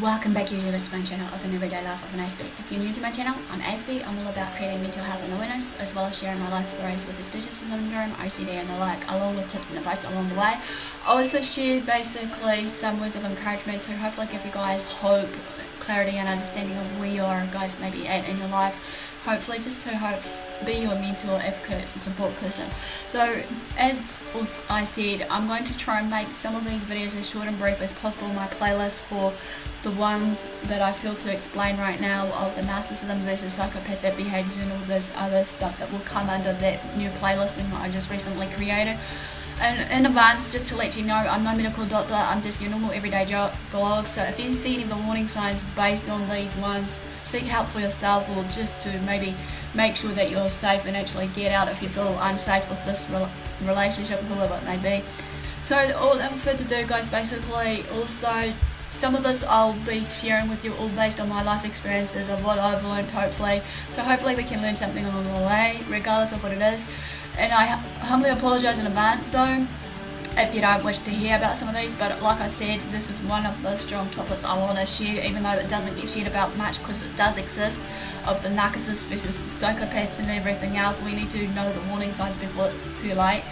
Welcome back YouTubers to my channel of an everyday life of an Aspie. If you're new to my channel, I'm Aspie. I'm all about creating mental health and awareness, as well as sharing my life stories with Asperger's syndrome, OCD and the like, along with tips and advice along the way. I also shared basically some words of encouragement to hopefully give you guys hope, clarity and understanding of where you are guys maybe at in your life. Hopefully just to be your mental advocate and support person. So as I said, I'm going to try and make some of these videos as short and brief as possible. My playlist for the ones that I feel to explain right now of the narcissism versus psychopathic behaviors and all this other stuff that will come under that new playlist and I just recently created. And in advance, just to let you know, I'm no medical doctor, I'm just your normal everyday blog. So if you see any of the warning signs based on these ones, seek help for yourself, or just to maybe make sure that you're safe and actually get out if you feel unsafe with this relationship, whoever it may be. So without further ado guys, basically also some of this I'll be sharing with you all based on my life experiences of what I've learned hopefully. So hopefully we can learn something along the way, regardless of what it is. And I humbly apologise in advance though if you don't wish to hear about some of these, but like I said, this is one of the strong topics I want to share, even though it doesn't get shared about much because it does exist, of the narcissists versus psychopaths and everything else. We need to know the warning signs before it's too late,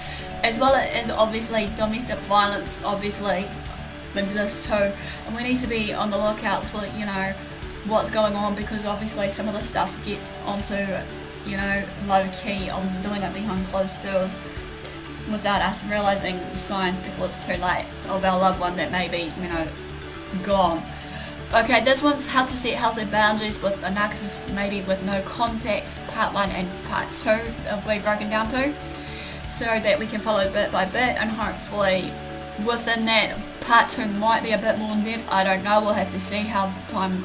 as well as obviously domestic violence obviously exists too, and we need to be on the lookout for what's going on, because obviously some of the stuff gets onto low key on doing it behind closed doors without us realising the signs before it's too late of our loved one that may be gone. Okay, this one's how to set healthy boundaries with a narcissist, maybe with no context, part 1 and part 2 will be broken down to, so that we can follow bit by bit, and hopefully within that part 2 might be a bit more in depth. I don't know, we'll have to see how time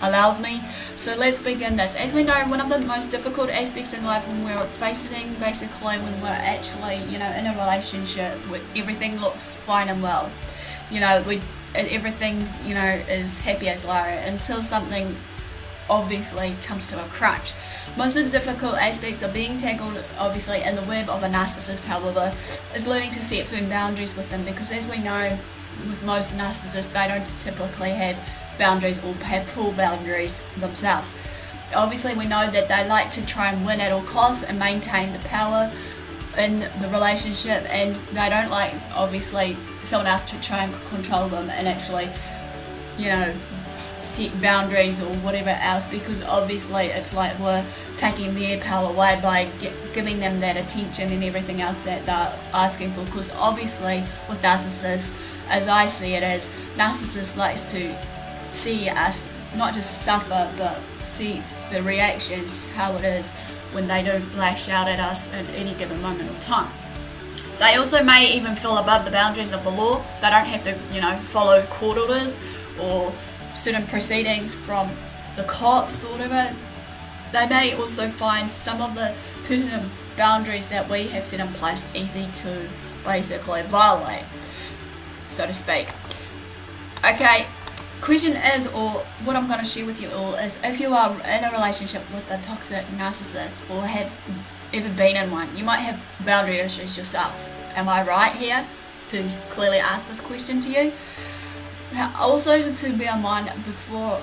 allows me. So let's begin this. As we know, one of the most difficult aspects in life when we're facing, basically when we're actually in a relationship where everything looks fine and well, everything's is happy as Larry, until something obviously comes to a crunch. Most of the difficult aspects of being tangled obviously in the web of a narcissist, however, is learning to set firm boundaries with them, because as we know with most narcissists, they don't typically have boundaries or have full boundaries themselves. Obviously we know that they like to try and win at all costs and maintain the power in the relationship, and they don't like obviously someone else to try and control them and actually set boundaries or whatever else, because obviously it's like we're taking their power away by giving them that attention and everything else that they're asking for. Because obviously with narcissists, as I see it, as narcissists likes to see us not just suffer, but see the reactions, how it is when they do lash out at us at any given moment of time. They also may even feel above the boundaries of the law. They don't have to follow court orders or certain proceedings from the cops or whatever. They may also find some of the personal boundaries that we have set in place easy to basically violate, so to speak. Okay, question is, or what I'm going to share with you all is, if you are in a relationship with a toxic narcissist or have ever been in one, you might have boundary issues yourself. Am I right here to clearly ask this question to you? Also to bear in mind before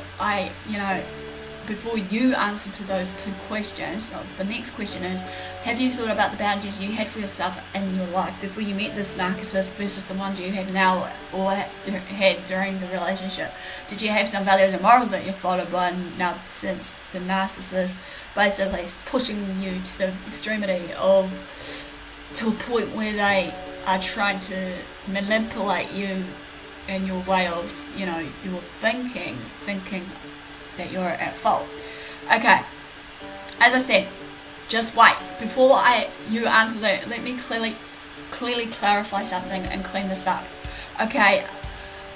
you answer to those two questions, so the next question is, have you thought about the boundaries you had for yourself in your life before you met this narcissist versus the ones you have now or had during the relationship? Did you have some values and morals that you followed by now, since the narcissist basically is pushing you to the extremity to a point where they are trying to manipulate you and your way of your thinking that you're at fault? Okay, as I said, just wait before you answer that. Let me clearly clarify something and clean this up. Okay,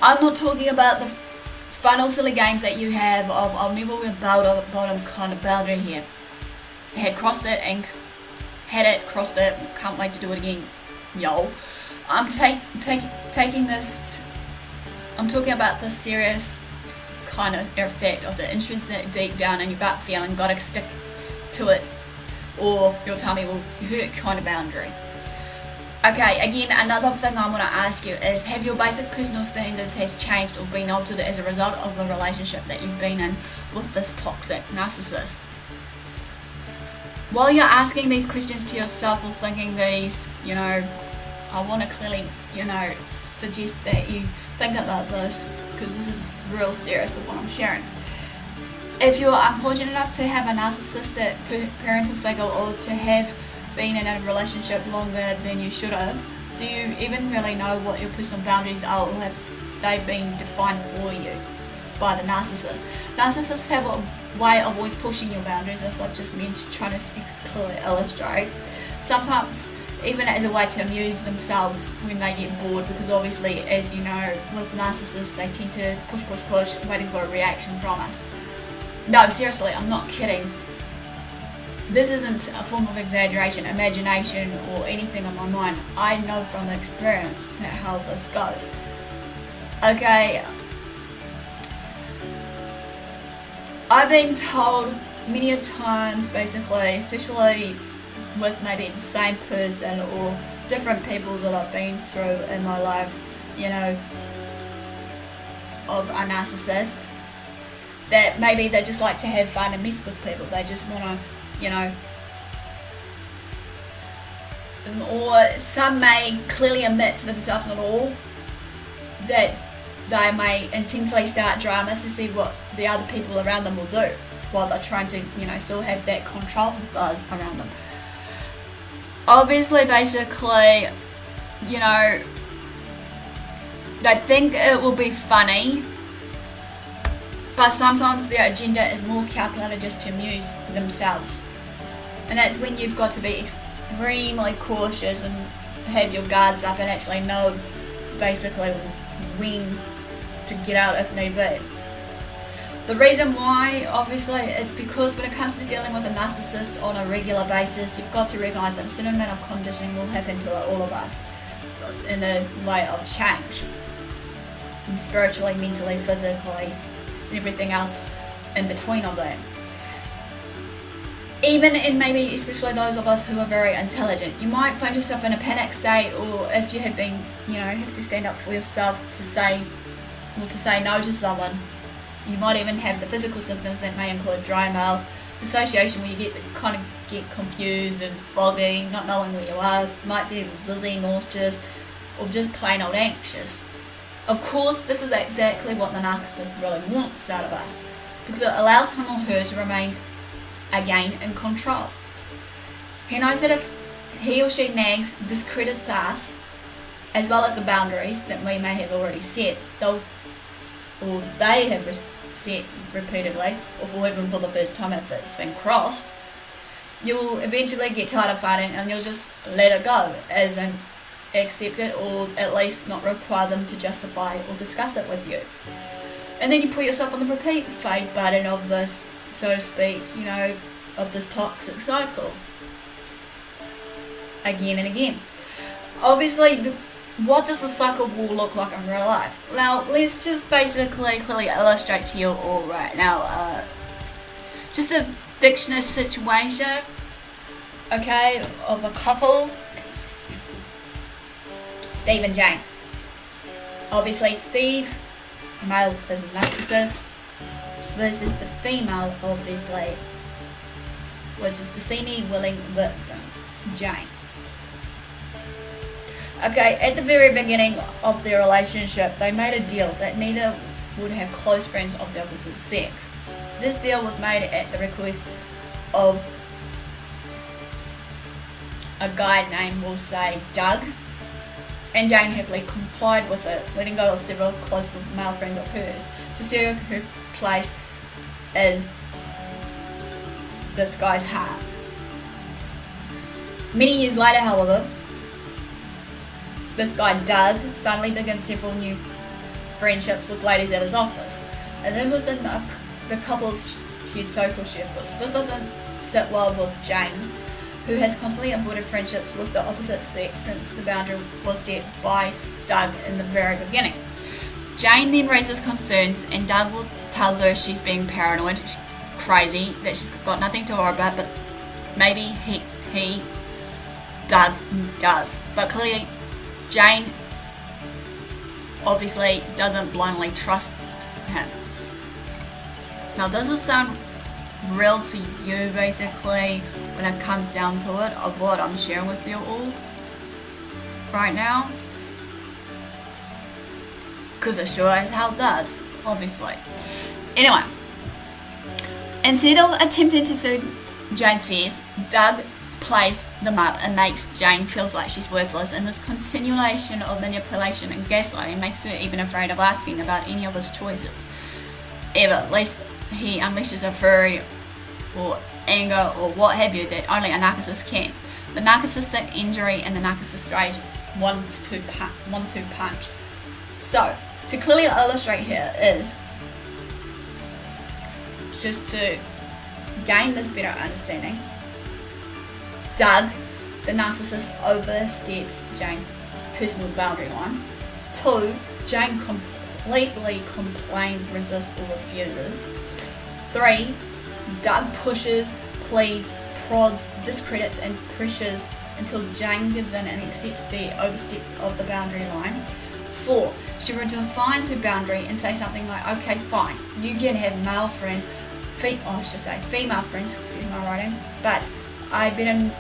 I'm not talking about the fun or silly games that you have of I'll never wear bottoms kind of boundary here. Had crossed it and had it, crossed it, can't wait to do it again, yo. I'm taking this I'm talking about the serious kind of effect of the intrinsic deep down in your gut feeling, gotta stick to it or your tummy will hurt kind of boundary. Okay, again, another thing I want to ask you is, have your basic personal standards has changed or been altered as a result of the relationship that you've been in with this toxic narcissist? While you're asking these questions to yourself or thinking these, I want to clearly, suggest that you think about this, because this is real serious of what I'm sharing. If you're unfortunate enough to have a narcissistic parental figure, or to have been in a relationship longer than you should have, do you even really know what your personal boundaries are, or have they been defined for you by the narcissist? Narcissists have a way of always pushing your boundaries, as I've just mentioned, trying to clearly illustrate. Sometimes even as a way to amuse themselves when they get bored, because obviously, as you know, with narcissists, they tend to push, waiting for a reaction from us. No, seriously, I'm not kidding. This isn't a form of exaggeration, imagination, or anything on my mind. I know from experience how this goes. Okay, I've been told many a times, basically, especially with maybe the same person or different people that I've been through in my life, of a narcissist, that maybe they just like to have fun and mess with people. They just want to, or some may clearly admit to themselves, not all, that they may intentionally start dramas to see what the other people around them will do, while they're trying to, still have that control buzz around them. Obviously, basically, they think it will be funny, but sometimes their agenda is more calculated just to amuse themselves. And that's when you've got to be extremely cautious and have your guards up and actually know basically when to get out if need be. The reason why, obviously, it's because when it comes to dealing with a narcissist on a regular basis, you've got to recognise that a certain amount of conditioning will happen to all of us in the way of change, spiritually, mentally, physically, and everything else in between of that. Even in maybe, especially those of us who are very intelligent, you might find yourself in a panic state, or if you have been, have to stand up for yourself to say no to someone. You might even have the physical symptoms that may include dry mouth, dissociation, where you get confused and foggy, not knowing where you are, might feel dizzy, nauseous, or just plain old anxious. Of course, this is exactly what the narcissist really wants out of us, because it allows him or her to remain, again, in control. He knows that if he or she nags, discredits us, as well as the boundaries that we may have already set, they have set repeatedly, or even for the first time if it's been crossed, you will eventually get tired of fighting and you'll just let it go, as in accept it, or at least not require them to justify or discuss it with you. And then you put yourself on the repeat phase button of this, so to speak, of this toxic cycle, again and again. Obviously, what does the cycle will look like in real life? Now, let's just basically clearly illustrate to you all right now, just a fictitious situation, okay, of a couple, Steve and Jane. Obviously, Steve, male, is a narcissist, versus the female, obviously, which is the semi-willing victim, Jane. Okay, at the very beginning of their relationship, they made a deal that neither would have close friends of the opposite sex. This deal was made at the request of a guy named, we'll say, Doug, and Jane happily complied with it, letting go of several close male friends of hers to secure her place in this guy's heart. Many years later, however, this guy Doug suddenly begins several new friendships with ladies at his office, and then within the couple's shared social circles. This doesn't sit well with Jane, who has constantly avoided friendships with the opposite sex since the boundary was set by Doug in the very beginning. Jane then raises concerns, and Doug tells her she's being paranoid, she's crazy, that she's got nothing to worry about, but maybe he Doug does. But clearly, Jane obviously doesn't blindly trust him. Now, does this sound real to you, basically, when it comes down to it, of what I'm sharing with you all right now? Because it sure as hell does, obviously. Anyway, instead of attempting to soothe Jane's fears, Doug plays them up and makes Jane feels like she's worthless, and this continuation of manipulation and gaslighting makes her even afraid of asking about any of his choices ever. At least he unleashes a fury or anger or what have you that only a narcissist can. The narcissistic injury and the narcissist rage one-two punch. So, to clearly illustrate here is just to gain this better understanding. Doug, the narcissist, oversteps Jane's personal boundary line. 2, Jane completely complains, resists, or refuses. 3, Doug pushes, pleads, prods, discredits, and pressures until Jane gives in and accepts the overstep of the boundary line. 4, she redefines her boundary and says something like, okay, fine, you can have male friends, female friends, excuse my writing, but I better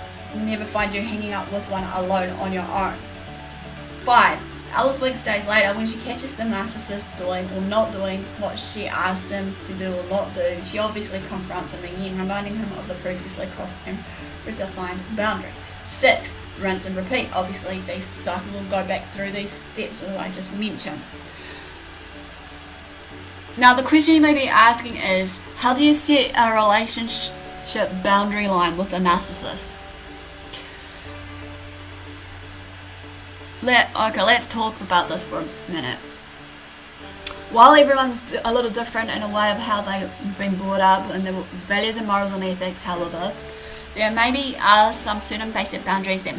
never find you hanging out with one alone on your own. 5, Alice weeks days later, when she catches the narcissist doing or not doing what she asked him to do or not do, she obviously confronts him again, reminding him of the previously crossed and redefined boundary. 6, rinse and repeat. Obviously, the cycle will go back through these steps that I just mentioned. Now, the question you may be asking is, how do you set a relationship boundary line with a narcissist? Let's talk about this for a minute. While everyone's a little different in a way of how they've been brought up and their values and morals and ethics, however, there maybe are some certain basic boundaries that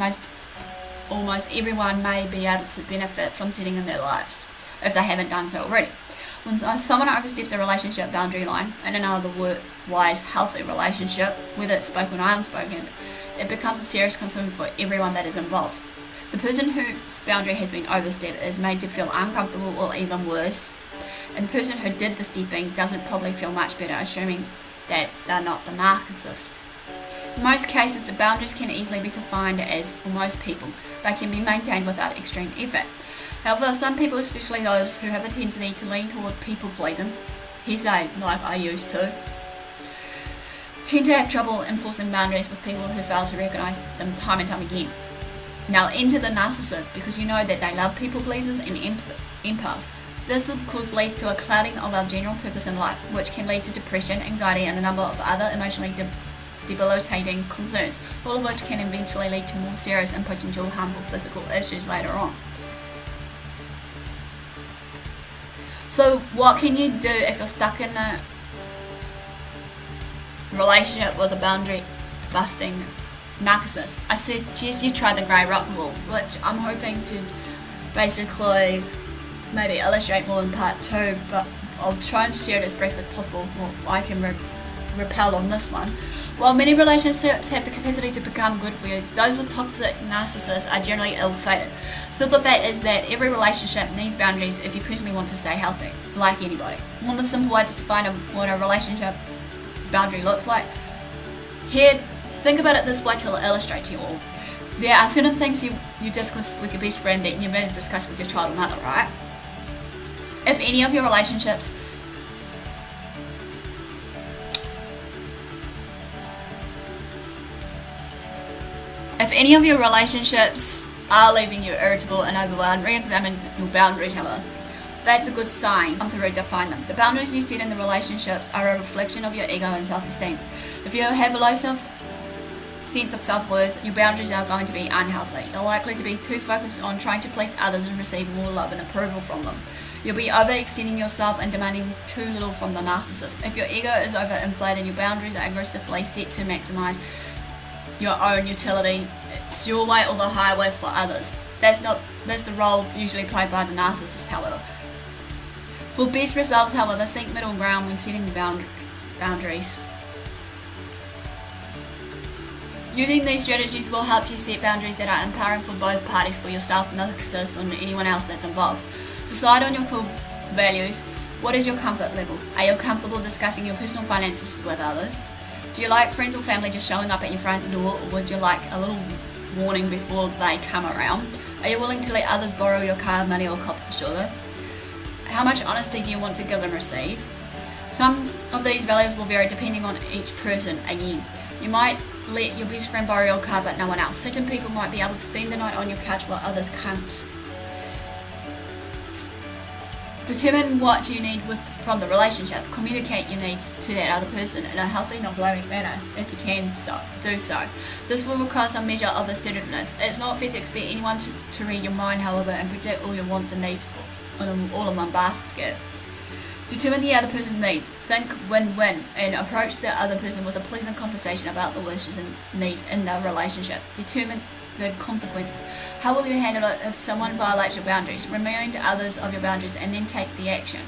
almost everyone may be able to benefit from setting in their lives, if they haven't done so already. When someone oversteps a relationship boundary line, and in other words, healthy relationship, whether it's spoken or unspoken, it becomes a serious concern for everyone that is involved. The person whose boundary has been overstepped is made to feel uncomfortable or even worse, and the person who did the stepping doesn't probably feel much better, assuming that they're not the narcissist. In most cases, the boundaries can easily be defined as, for most people, they can be maintained without extreme effort. However, some people, especially those who have a tendency to lean toward people pleasing, like I used to, tend to have trouble enforcing boundaries with people who fail to recognise them time and time again. Now enter the narcissist, because you know that they love people pleasers and empaths. This of course leads to a clouding of our general purpose in life, which can lead to depression, anxiety, and a number of other emotionally debilitating concerns, all of which can eventually lead to more serious and potential harmful physical issues later on. So what can you do if you're stuck in a relationship with a boundary busting narcissist? I suggest you try the grey rock rule, which I'm hoping to basically maybe illustrate more in part 2, but I'll try and share it as brief as possible. Well, I can repel on this one. While many relationships have the capacity to become good for you, those with toxic narcissists are generally ill-fated. So the fact is that every relationship needs boundaries if you personally want to stay healthy, like anybody. One of the simple ways to find what a relationship boundary looks like. Here, think about it this way to illustrate to you all. There are certain things you discuss with your best friend that you never discuss with your child or mother, right? If any of your relationships are leaving you irritable and overwhelmed, re-examine your boundaries, however. That's a good sign to redefine them. The boundaries you set in the relationships are a reflection of your ego and self-esteem. If you have a low sense of self-worth, your boundaries are going to be unhealthy. You're likely to be too focused on trying to please others and receive more love and approval from them. You'll be overextending yourself and demanding too little from the narcissist. If your ego is overinflated, your boundaries are aggressively set to maximize your own utility. It's your way or the highway for others. That's the role usually played by the narcissist, however. For best results, however, seek middle ground when setting the boundaries. Using these strategies will help you set boundaries that are empowering for both parties, for yourself, narcissist, and anyone else that's involved. Decide on your core values. What is your comfort level? Are you comfortable discussing your personal finances with others? Do you like friends or family just showing up at your front door, or would you like a little warning before they come around? Are you willing to let others borrow your car, money, or cup of sugar? How much honesty do you want to give and receive? Some of these values will vary depending on each person. Again, you might let your best friend borrow your car but no one else. Certain people might be able to spend the night on your couch while others can't. Determine what you need from the relationship. Communicate your needs to that other person in a healthy, non-blaming manner, if you can do so. This will require some measure of assertiveness. It's not fair to expect anyone to read your mind, however, and predict all your wants and needs all in one basket. Determine the other person's needs. Think win-win and approach the other person with a pleasant conversation about the wishes and needs in the relationship. Determine the consequences. How will you handle it if someone violates your boundaries? Remind others of your boundaries and then take the action.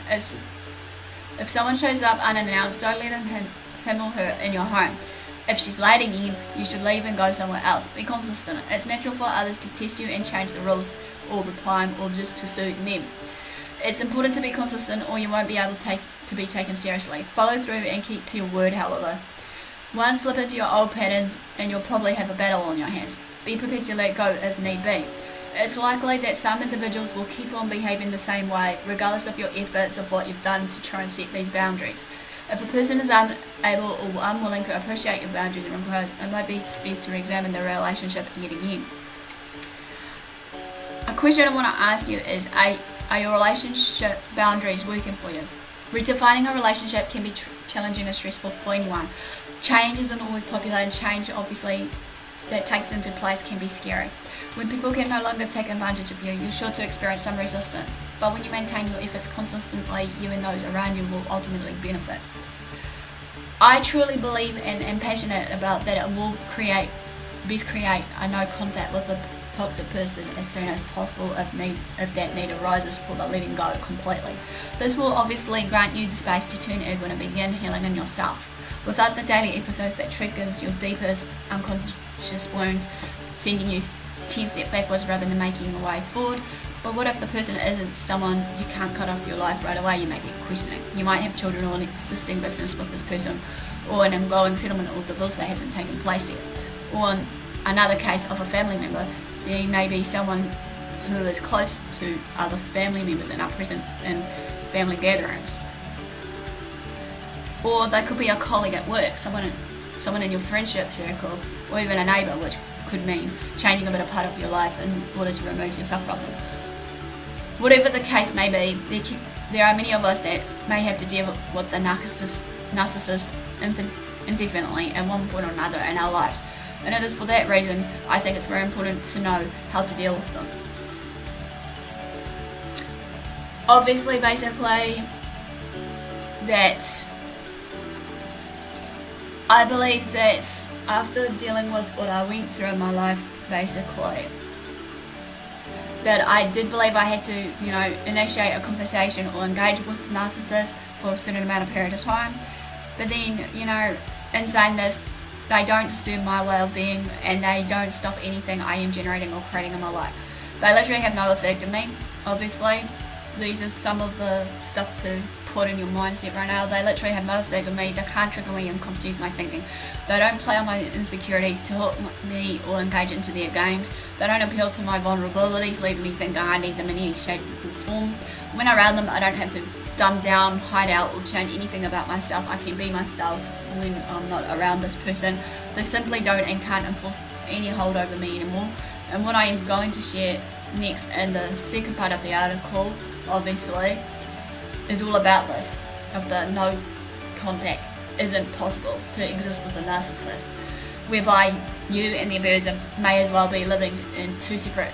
If someone shows up unannounced, don't let him or her in your home. If she's late again, you should leave and go somewhere else. Be consistent. It's natural for others to test you and change the rules all the time or just to suit them. It's important to be consistent or you won't be able to be taken seriously. Follow through and keep to your word, however. One slip into your old patterns and you'll probably have a battle on your hands. Be prepared to let go if need be. It's likely that some individuals will keep on behaving the same way, regardless of your efforts of what you've done to try and set these boundaries. If a person is unable or unwilling to appreciate your boundaries and requirements, it might be best to examine the relationship yet again. A question I want to ask you is, are your relationship boundaries working for you? Redefining a relationship can be challenging and stressful for anyone. Change isn't always popular, and change, obviously, that takes into place can be scary. When people can no longer take advantage of you, you're sure to experience some resistance. But when you maintain your efforts consistently, you and those around you will ultimately benefit. I truly believe and am passionate about that it will best create a no contact with the toxic person as soon as possible if that need arises for the letting go completely. This will obviously grant you the space to turn inward and begin healing in yourself. Without the daily episodes that triggers your deepest unconscious wounds, sending you 10 steps backwards rather than making a way forward. But what if the person isn't someone you can't cut off your life right away? You may be questioning. You might have children or an existing business with this person, or an ongoing settlement or divorce that hasn't taken place yet. Or in another case of a family member, there may be someone who is close to other family members and are present in family gatherings. Or they could be a colleague at work, someone in your friendship circle, or even a neighbour, which could mean changing a bit of part of your life in order to remove yourself from them. Whatever the case may be, there are many of us that may have to deal with the narcissist indefinitely at one point or another in our lives. And it is for that reason I think it's very important to know how to deal with them. Obviously, basically, that I believe that after dealing with what I went through in my life, basically, that I did believe I had to, initiate a conversation or engage with narcissists for a certain amount of period of time. But then, in saying this, they don't disturb my way of being and they don't stop anything I am generating or creating in my life. They literally have no effect on me. Obviously, these are some of the stuff to put in your mindset right now. They literally have no effect on me. They can't trigger me and confuse my thinking. They don't play on my insecurities to hook me or engage into their games. They don't appeal to my vulnerabilities, leaving me thinking I need them in any shape or form. When around them, I don't have to dumb down, hide out, or change anything about myself. I can be myself when I'm not around this person. They simply don't and can't enforce any hold over me anymore. And what I am going to share next in the second part of the article, obviously, is all about this, of the no contact isn't possible to exist with a narcissist, whereby you and the abuser may as well be living in two separate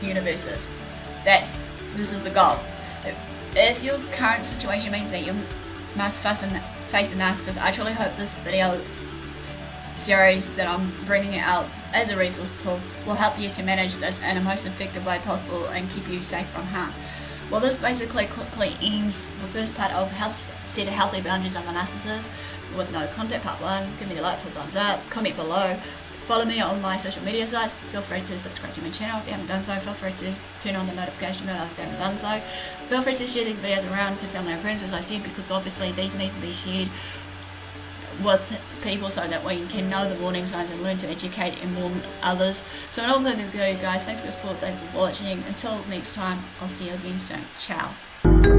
universes. This is the goal. If your current situation means that you must face a narcissist, I truly hope this video series that I'm bringing out as a resource tool will help you to manage this in the most effective way possible and keep you safe from harm. Well, this basically quickly ends the first part of how to set healthy boundaries of a narcissist with no contact. Part 1. Give me the like for thumbs up, comment below, follow me on my social media sites, feel free to subscribe to my channel if you haven't done so, feel free to turn on the notification bell if you haven't done so, feel free to share these videos around to family and friends, as I said, because obviously these need to be shared with people so that we can know the warning signs and learn to educate and warn others. So in all further ado, guys, thanks for your support, thanks for watching. Until next time, I'll see you again soon. Ciao.